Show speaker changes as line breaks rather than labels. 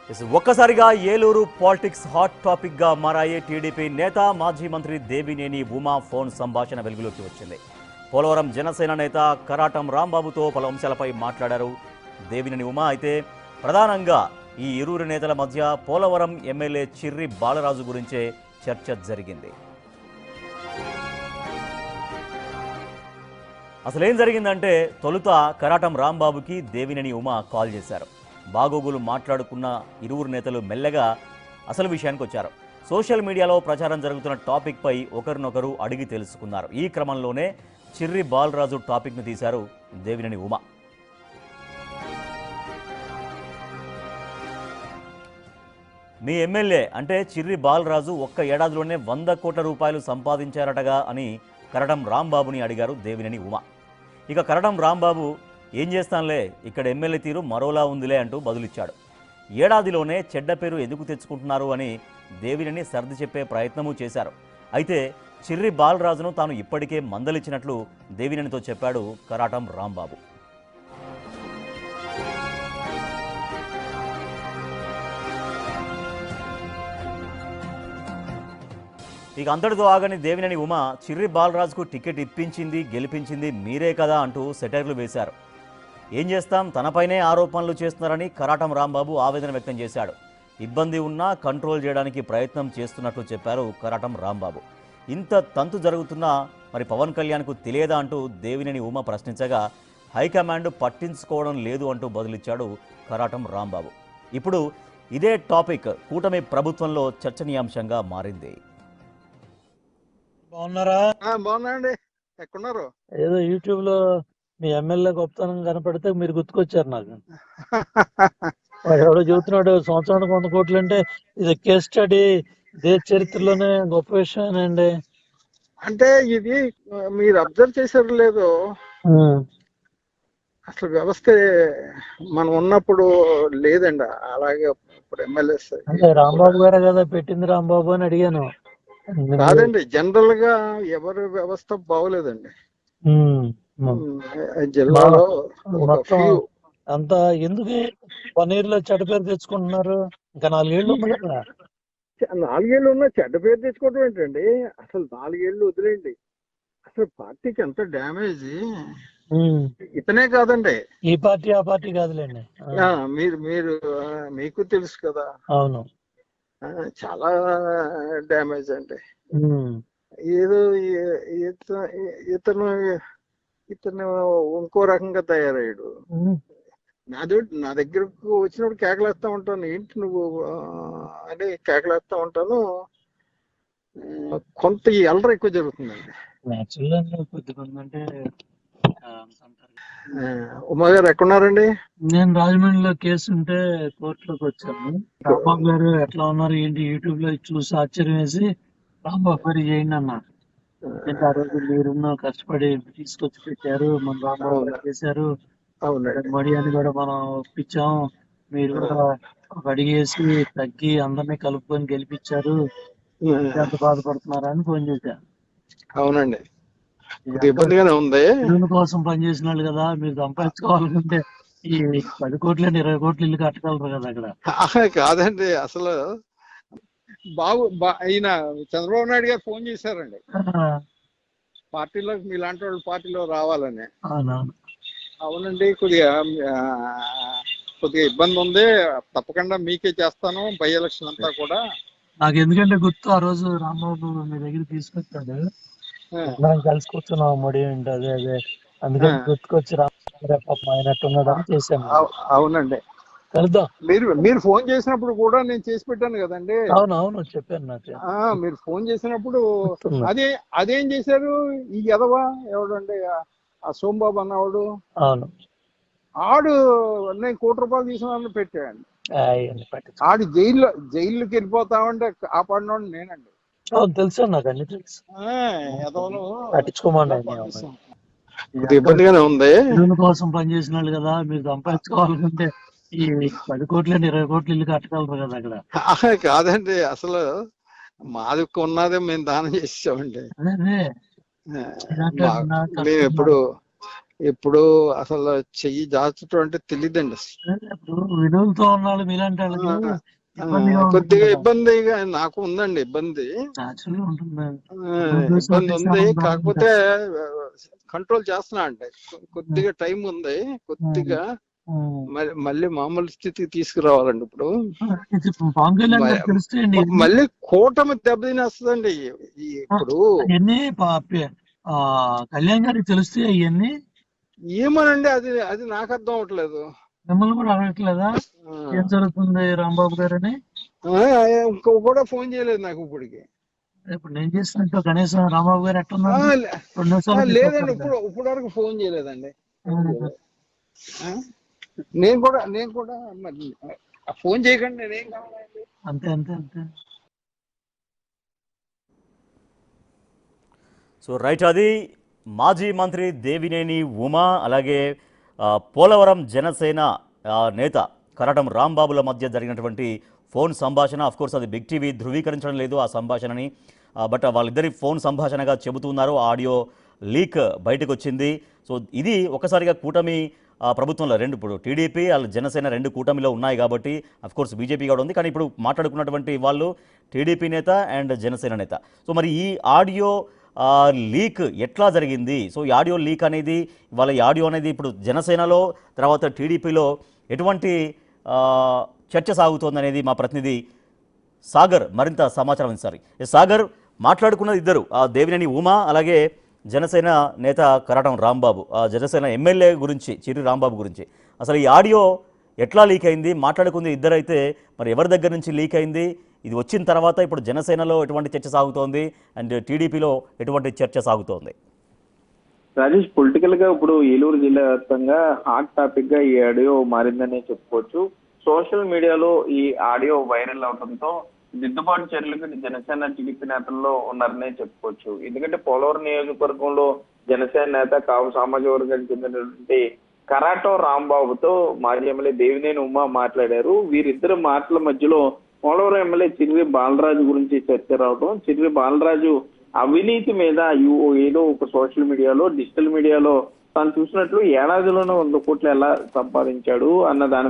ఒక్కసారిగా Eluru politics hot topic గా మారాయి. టీడీపీ నేత మాజీ మంత్రి దేవినేని ఉమా ఫోన్ సంభాషణ వెలుగులోకి వచ్చింది. పోలవరం జనసేన నేత కరాటం రాంబాబుతో పలు అంశాలపై మాట్లాడారు దేవినేని ఉమా. అయితే ప్రధానంగా ఈ ఇరువురు నేతల మధ్య పోలవరం ఎమ్మెల్యే చిర్రి బాలరాజు గురించే చర్చ జరిగింది. అసలేం జరిగిందంటే తొలుత కరాటం రాంబాబుకి దేవినేని ఉమా కాల్ చేశారు. బాగోగులు మాట్లాడుకున్న ఇరువురు నేతలు మెల్లగా అసలు విషయానికి వచ్చారు. సోషల్ మీడియాలో ప్రచారం జరుగుతున్న టాపిక్పై ఒకరినొకరు అడిగి తెలుసుకున్నారు. ఈ క్రమంలోనే చిర్రి బాలరాజు టాపిక్ను తీశారు దేవినేని ఉమా. మీ ఎమ్మెల్యే అంటే చిర్రి బాలరాజు ఒక్క ఏడాదిలోనే 100 కోట్ల రూపాయలు సంపాదించారటగా అని కరటం రాంబాబుని అడిగారు దేవినేని ఉమా. ఇక కరటం రాంబాబు ఏం చేస్తానులే, ఇక్కడ ఎమ్మెల్యే తీరు మరోలా ఉందిలే అంటూ బదులిచ్చాడు. ఏడాదిలోనే చెడ్డ పేరు ఎందుకు తెచ్చుకుంటున్నారు అని దేవినేని సర్ది చెప్పే ప్రయత్నమూ చేశారు. అయితే చిర్రి బాలరాజును తాను ఇప్పటికే మందలిచ్చినట్లు దేవినేనితో చెప్పాడు కరాటం రాంబాబు. ఇక అంతటితో ఆగని దేవినేని ఉమా చిర్రి బాలరాజుకు టికెట్ ఇప్పించింది గెలిపించింది మీరే కదా అంటూ సెటైర్లు వేశారు. ఏం చేస్తాం, తనపైనే ఆరోపణలు చేస్తున్నారని కరాటం రాంబాబు ఆవేదన వ్యక్తం చేశాడు. ఇబ్బంది ఉన్నా కంట్రోల్ చేయడానికి ప్రయత్నం చేస్తున్నట్లు చెప్పారు కరాటం రాంబాబు. ఇంత తంతు జరుగుతున్నా మరి పవన్ కళ్యాణ్కు తెలియదా అంటూ దేవినేని ఉమా ప్రశ్నించగా హైకమాండ్ పట్టించుకోవడం లేదు అంటూ బదులిచ్చాడు కరాటం రాంబాబు. ఇప్పుడు ఇదే టాపిక్ కూటమి ప్రభుత్వంలో చర్చనీయాంశంగా మారింది.
బాగున్నారా?
బాగున్నాయండి. ఎక్కడున్నారు?
ఏదో యూట్యూబ్ లో మీ ఎమ్మెల్యే గొప్పతనం కనపడితే మీరు గుర్తుకొచ్చారు నాకు. వాడు ఎవడో చెబుతున్నాడు సంవత్సరానికి 100 కోట్లు అంటే ఇది కేస్ స్టడీ, దేశ చరిత్రలోనే గొప్ప విషయమేనండి.
అంటే ఇది మీరు అబ్జర్వ్ చేశారు లేదో, అసలు వ్యవస్థ మనం ఉన్నప్పుడు లేదండి. అలాగే ఇప్పుడు ఎమ్మెల్యేస్
అంటే రాంబాబు గారే కదా పెట్టింది రాంబాబు అని అడిగాను.
కాదండి, జనరల్ గా ఎవరి వ్యవస్థ బాగోలేదండి జిల్లాలో.
మొత్తం అంతా ఎందుకు 1 year లో చెడ్డ పేరు తెచ్చుకుంటున్నారు? ఇంకా 4 ఏళ్ళు ఉంది కదా.
4 ఏళ్ళు ఉన్నా చెడ్డ పేరు తెచ్చుకోవడం ఏంటండి? అసలు 4 ఏళ్ళు వదిలేండి, అసలు పార్టీకి ఎంత డ్యామేజ్. ఇతనే కాదండి,
ఈ పార్టీ ఆ పార్టీ కాదులేండి.
మీరు మీరు మీకు తెలుసు కదా.
అవును,
చాలా డ్యామేజ్ అండి. ఏదో ఇతను ఇతను ఇంకో రకంగా తయారయ్యాడు. నా దగ్గరకు వచ్చినప్పుడు కేకలేస్తా ఉంటాను, ఏంటి నువ్వు అని కేకలేస్తా ఉంటాను. కొంత అల్లరి ఎక్కువ జరుగుతుందండి. ఉమా గారు ఎక్కడున్నారండి?
నేను రాజమండ్రిలో కేసు ఉంటే కోర్టులోకి వచ్చాను. రాంబాబు గారు ఎట్లా ఉన్నారు ఏంటి యూట్యూబ్ లో చూసి ఆశ్చర్యం వేసి రాంబాబు గారు చేయండి అన్నారు. ఆ రోజు మీరున్న కష్టపడి తీసుకొచ్చి పెట్టారు, మన రాంబాబు గారు చేశారు, మడి అని కూడా మనం ఒప్పించాం, మీరు కూడా ఒక అడిగేసి తగ్గి అందరినీ కలుపుకొని గెలిపించారు, ఎంత బాధపడుతున్నారా అని ఫోన్ చేశారు.
అవునండి, ఇబ్బందిగానే ఉంది.
ఇల్లు కోసం పనిచేసిన వాళ్ళు కదా, మీరు సంపాదించుకోవాలనుకుంటే ఈ 10 కోట్లు 20 కోట్లు ఇల్లు కట్టగలరు కదా అక్కడ.
కాదండి, అసలు ఈయన చంద్రబాబు నాయుడు గారు ఫోన్ చేశారండి పార్టీలో, మీలాంటి వాళ్ళు పార్టీలో రావాలని. అవునండి, కొద్దిగా ఇబ్బంది ఉంది, తప్పకుండా మీకే చేస్తాను బై ఎలక్షన్ అంతా కూడా.
నాకు ఎందుకంటే గుర్తు, ఆ రోజు రాంబాబు మీ దగ్గర తీసుకొచ్చాడు, మనం కలిసి కూర్చున్నాం మడి ఏంటి అదే అందుకని గుర్తుకొచ్చి రాంబాబు అయినట్టున్నాడని చేశాను.
అవునండి,
కలుద్దాం.
మీరు ఫోన్ చేసినప్పుడు కూడా నేను చేసి పెట్టాను కదండి.
అవునవును, చెప్పాను నాకు.
మీరు ఫోన్ చేసినప్పుడు అదేం చేశారు ఈ ఎదవా ఎవడండి, ఆ సోమబాబు అన్నవాడు.
అవును,
ఆడు నేను 1 కోటి రూపాయలు తీసుకున్నాను పెట్టాడు. ఆడు జైల్లోకి వెళ్ళిపోతామంటే కాపాడినోడు నేనండి.
తెలుసు, నాకు అన్ని తెలుసు. పట్టించుకోమండి,
ఇబ్బందిగానే ఉంది.
ఇల్లు కోసం పనిచేసిన వాళ్ళు కదా, మీరు సంపాదించుకోవాలనుకుంటే ఈ 10 కోట్లు 20 కోట్లు ఇల్లు కట్టగలరు కదా అక్కడ.
కాదండి, అసలు మాది ఉన్నదే మేము దానం చేసామండి. మేము ఎప్పుడు ఎప్పుడు అసలు చెయ్యి జాచటం అంటే తెలియదండి అసలు.
ఇప్పుడు విడుదలతో ఉన్న వాళ్ళు మీలాంటి వాళ్ళకి ఇబ్బందిగా ఉంటుంది
కొద్దిగా
కదా.
ఇబ్బందిగా నాకు ఉందండి ఇబ్బంది.
న్యాచురల్ గా ఉంటుంది.
ఇబ్బంది ఉంది,
వదిలేసామంటే
కాకపోతే కంట్రోల్ చేస్తున్నా అంటే కొద్దిగా టైం ఉంది. కొద్దిగా మళ్ళీ మామూలు స్థితికి తీసుకురావాలండి. ఇప్పుడు
ఇది పవన్ కళ్యాణ్ గారు తెలిస్తే అండి
మళ్ళీ కూటమి దెబ్బతినేస్తుందండి. ఇప్పుడు
అవన్నీ కళ్యాణ్ గారికి తెలిస్తే అవన్నీ
ఏమోనండి, అది అది నాకు అర్థం అవట్లేదు.
మిమ్మల్ని కూడా అడగట్లేదా ఏం జరుగుతుంది రాంబాబు గారు అని?
ఇంకో కూడా ఫోన్ చేయలేదు నాకు ఇప్పటికి.
ఇప్పుడు నేను చేసినట్టు కనీసం రాంబాబు గారు ఎట్టున్నారు 2 నిమిషాలు
లేదండి, ఇప్పుడు వరకు ఫోన్ చేయలేదండి. నేను కూడా మరి ఫోన్ చేయకండి, నేనేం కావాలండి.
అంతే అంతే అంతే.
సో రైట్, అది మాజీ మంత్రి దేవినేని ఉమా అలాగే పోలవరం జనసేన నేత కరటం రాంబాబుల మధ్య జరిగినటువంటి ఫోన్ సంభాషణ. అఫ్కోర్స్ అది బిగ్ టీవీ ధృవీకరించడం లేదు ఆ సంభాషణని, బట్ వాళ్ళిద్దరి ఫోన్ సంభాషణగా చెబుతున్నారు. ఆడియో లీక్ బయటకు వచ్చింది. సో ఇది ఒకసారిగా కూటమి ప్రభుత్వంలో రెండు, ఇప్పుడు టీడీపీ వాళ్ళు జనసేన రెండు కూటమిలో ఉన్నాయి కాబట్టి అఫ్కోర్స్ బీజేపీ కూడా ఉంది, కానీ ఇప్పుడు మాట్లాడుకున్నటువంటి వాళ్ళు టీడీపీ నేత అండ్ జనసేన నేత. సో మరి ఈ ఆడియో లీక్ ఎట్లా జరిగింది? సో ఈ ఆడియో లీక్ అనేది వాళ్ళ ఈ ఆడియో అనేది ఇప్పుడు జనసేనలో తర్వాత టీడీపీలో ఎటువంటి చర్చ సాగుతోందనేది మా ప్రతినిధి సాగర్ మరింత సమాచారం ఇస్తారు. సాగర్, మాట్లాడుకున్నది ఇద్దరు, దేవినేని ఉమా అలాగే జనసేన నేత కరటం రాంబాబు, జనసేన ఎమ్మెల్యే గురించి చిర్రి రాంబాబు గురించి. అసలు ఈ ఆడియో ఎట్లా లీక్ అయింది? మాట్లాడుకుంది ఇద్దరైతే మరి ఎవరి దగ్గర నుంచి లీక్ అయింది? ఇది వచ్చిన తర్వాత ఇప్పుడు జనసేనలో ఎటువంటి చర్చ సాగుతోంది అండ్ టీడీపీలో ఎటువంటి చర్చ సాగుతోంది?
రాజేష్, పొలిటికల్ గా ఇప్పుడు ఏలూరు జిల్లా వ్యాప్తంగా హాట్ టాపిక్ గా ఈ ఆడియో మారిందనే చెప్పుకోవచ్చు. సోషల్ మీడియాలో ఈ ఆడియో వైరల్ అవడంతో దిద్దుబాటు చర్యలకు జనసేన టీడీపీ నేతల్లో ఉన్నారనే చెప్పుకోవచ్చు. ఎందుకంటే పోలవరం నియోజకవర్గంలో జనసేన నేత కావు సామాజిక వర్గానికి చెందినటువంటి కరాటం రాంబాబుతో మాజీ ఎమ్మెల్యే దేవినేని ఉమా మాట్లాడారు. వీరిద్దరు మాటల మధ్యలో పోలవరం ఎమ్మెల్యే చిర్రి బాలరాజు గురించి చర్చ రావడం, చిర్రి బాలరాజు అవినీతి మీద ఏదో ఒక సోషల్ మీడియాలో డిజిటల్ మీడియాలో తాను చూసినట్లు ఏడాదిలోనే 100 కోట్లు ఎలా సంపాదించాడు అన్న దాని